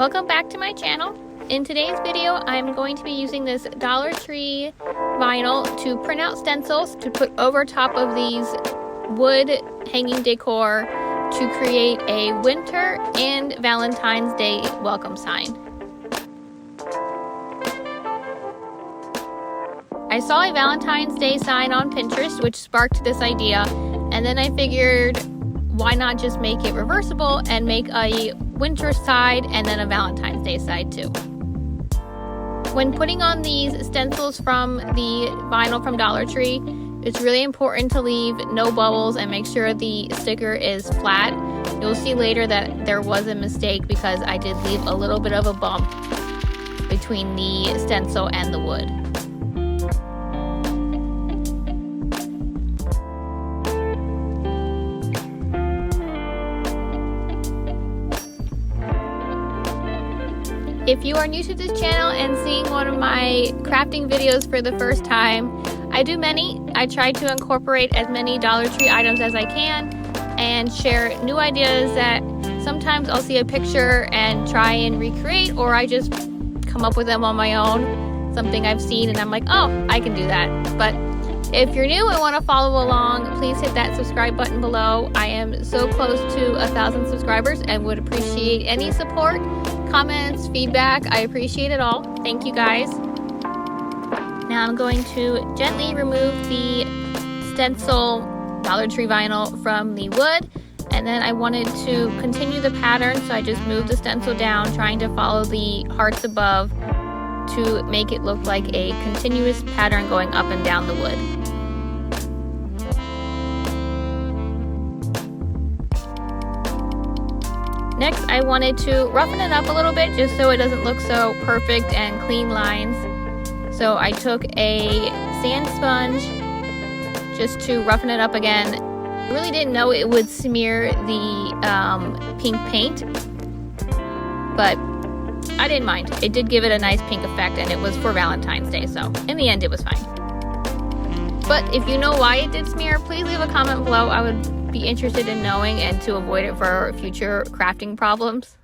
Welcome back to my channel. In today's video, I'm going to be using this Dollar Tree vinyl to print out stencils to put over top of these wood hanging decor to create a winter and Valentine's Day welcome sign. I saw a Valentine's Day sign on Pinterest which sparked this idea, and then I figured why not just make it reversible and make a winter side and then a Valentine's Day side too. When putting on these stencils from the vinyl from Dollar Tree, it's really important to leave no bubbles and make sure the sticker is flat. You'll see later that there was a mistake because I did leave a little bit of a bump between the stencil and the wood. If you are new to this channel and seeing one of my crafting videos for the first time, I do many. I try to incorporate as many Dollar Tree items as I can and share new ideas that sometimes I'll see a picture and try and recreate, or I just come up with them on my own. Something I've seen and I'm like, oh, I can do that. But if you're new and want to follow along, please hit that subscribe button below. I am so close to 1,000 subscribers and would appreciate any support, comments, feedback. I appreciate it all. Thank you guys. Now I'm going to gently remove the stencil Dollar Tree vinyl from the wood, and then I wanted to continue the pattern, so I just moved the stencil down, trying to follow the hearts above to make it look like a continuous pattern going up and down the wood. Next, I wanted to roughen it up a little bit just so it doesn't look so perfect and clean lines. So I took a sand sponge just to roughen it up again. I really didn't know it would smear the pink paint, but I didn't mind. It did give it a nice pink effect, and it was for Valentine's Day, so in the end it was fine. But if you know why it did smear, please leave a comment below. I would be interested in knowing and to avoid it for future crafting problems.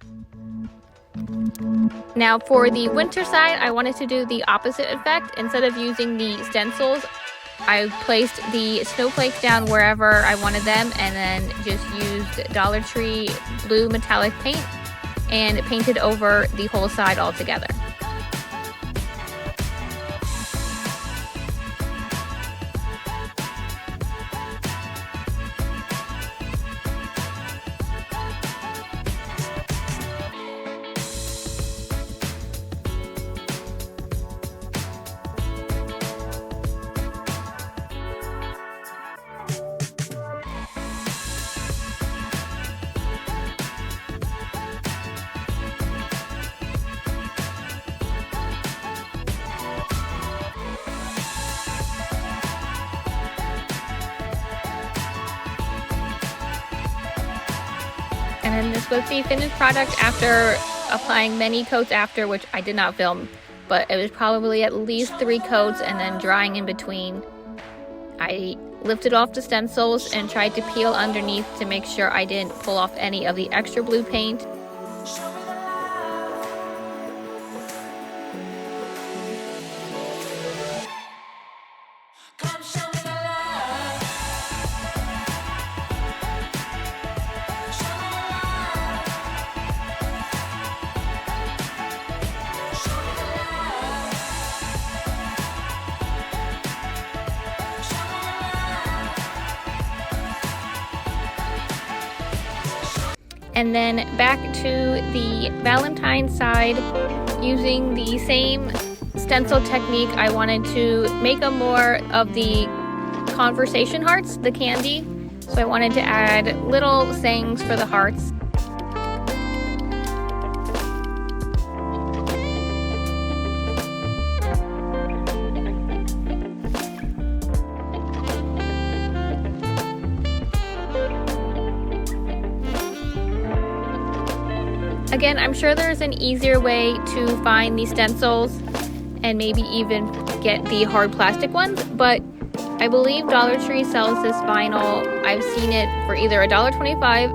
Now for the winter side, I wanted to do the opposite effect. Instead of using the stencils, I placed the snowflakes down wherever I wanted them, and then just used Dollar Tree blue metallic paint and painted over the whole side altogether. And then this was the finished product after applying many coats after, which I did not film, but it was probably at least 3 coats and then drying in between. I lifted off the stencils and tried to peel underneath to make sure I didn't pull off any of the extra blue paint. And then back to the Valentine side, using the same stencil technique, I wanted to make a more of the conversation hearts, the candy. So I wanted to add little sayings for the hearts. Again, I'm sure there's an easier way to find these stencils and maybe even get the hard plastic ones, but I believe Dollar Tree sells this vinyl. I've seen it for either $1.25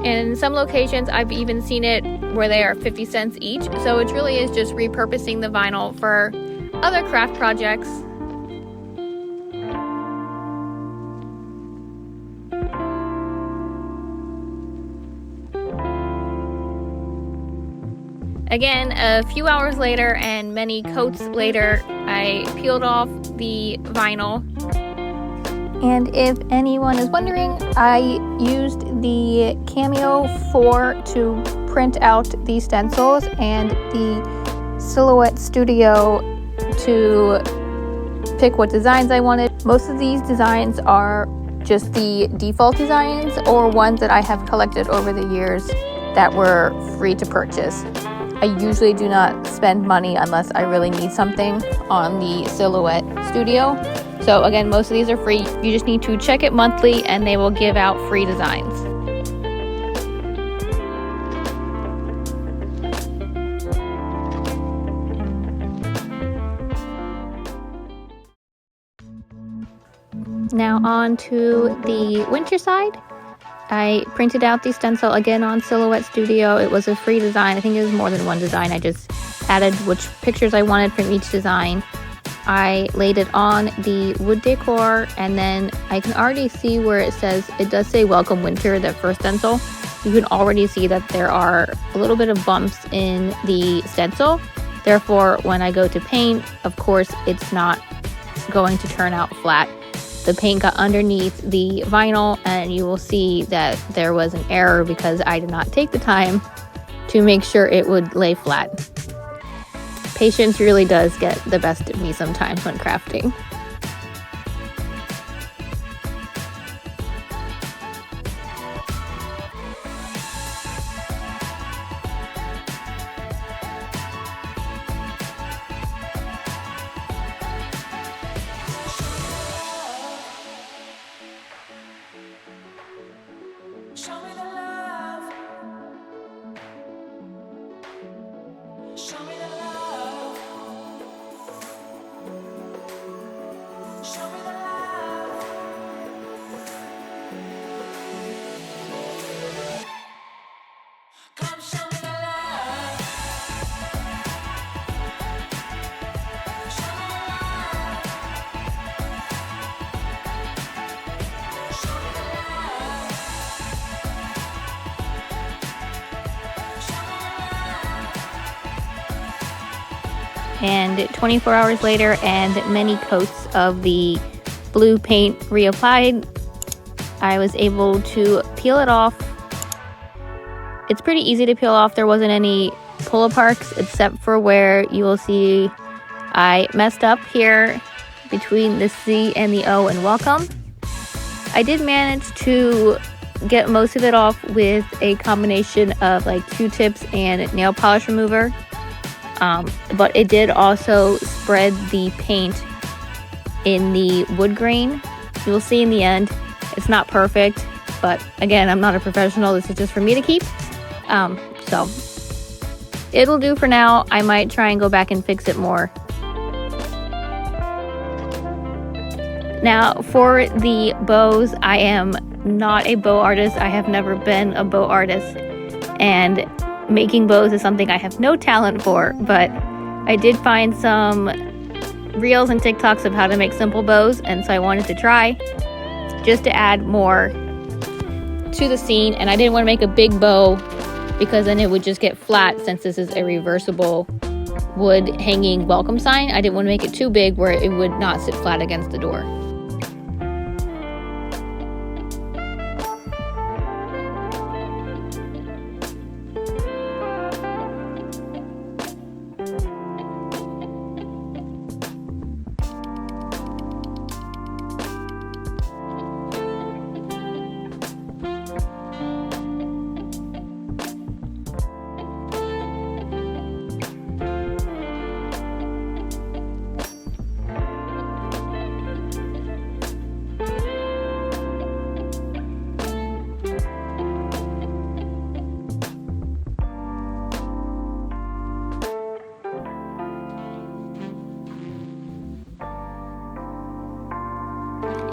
And in some locations, I've even seen it where they are 50 cents each. So it really is just repurposing the vinyl for other craft projects. Again, a few hours later and many coats later, I peeled off the vinyl. And if anyone is wondering, I used the Cameo 4 to print out the stencils and the Silhouette Studio to pick what designs I wanted. Most of these designs are just the default designs or ones that I have collected over the years that were free to purchase. I usually do not spend money unless I really need something on the Silhouette Studio. So again, most of these are free. You just need to check it monthly and they will give out free designs. Now on to the winter side. I printed out the stencil again on Silhouette Studio. It was a free design. I think it was more than one design. I just added which pictures I wanted from each design. I laid it on the wood decor, and then I can already see where it does say Welcome Winter, the first stencil. You can already see that there are a little bit of bumps in the stencil. Therefore, when I go to paint, of course, it's not going to turn out flat. The paint got underneath the vinyl, and you will see that there was an error because I did not take the time to make sure it would lay flat. Patience really does get the best of me sometimes when crafting. And 24 hours later and many coats of the blue paint reapplied, I was able to peel it off. It's pretty easy to peel off. There wasn't any pull-aparts except for where you will see I messed up here between the C and the O in welcome. I did manage to get most of it off with a combination of like Q-tips and nail polish remover. But it did also spread the paint in the wood grain. You'll see in the end, it's not perfect, but again, I'm not a professional. This is just for me to keep. So it'll do for now. I might try and go back and fix it more. Now for the bows, I am not a bow artist. I have never been a bow artist, and making bows is something I have no talent for, but I did find some reels and TikToks of how to make simple bows, and so I wanted to try just to add more to the scene. And I didn't want to make a big bow because then it would just get flat, since this is a reversible wood hanging welcome sign. I didn't want to make it too big where it would not sit flat against the door.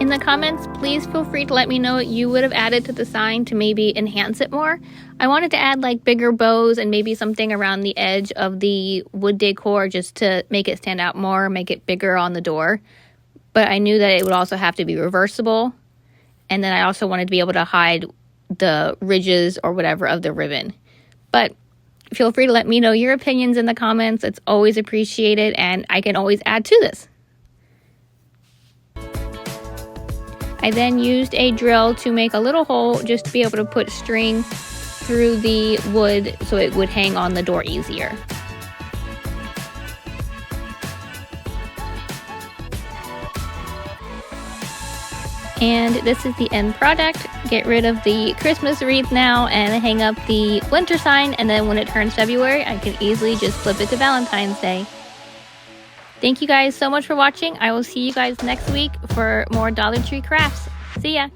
In the comments, please feel free to let me know what you would have added to the sign to maybe enhance it more. I wanted to add like bigger bows and maybe something around the edge of the wood decor just to make it stand out more, make it bigger on the door. But I knew that it would also have to be reversible. And then I also wanted to be able to hide the ridges or whatever of the ribbon. But feel free to let me know your opinions in the comments. It's always appreciated, and I can always add to this. I then used a drill to make a little hole just to be able to put string through the wood so it would hang on the door easier. And this is the end product. Get rid of the Christmas wreath now and hang up the winter sign, and then when it turns February, I can easily just flip it to Valentine's Day. Thank you guys so much for watching. I will see you guys next week for more Dollar Tree crafts. See ya!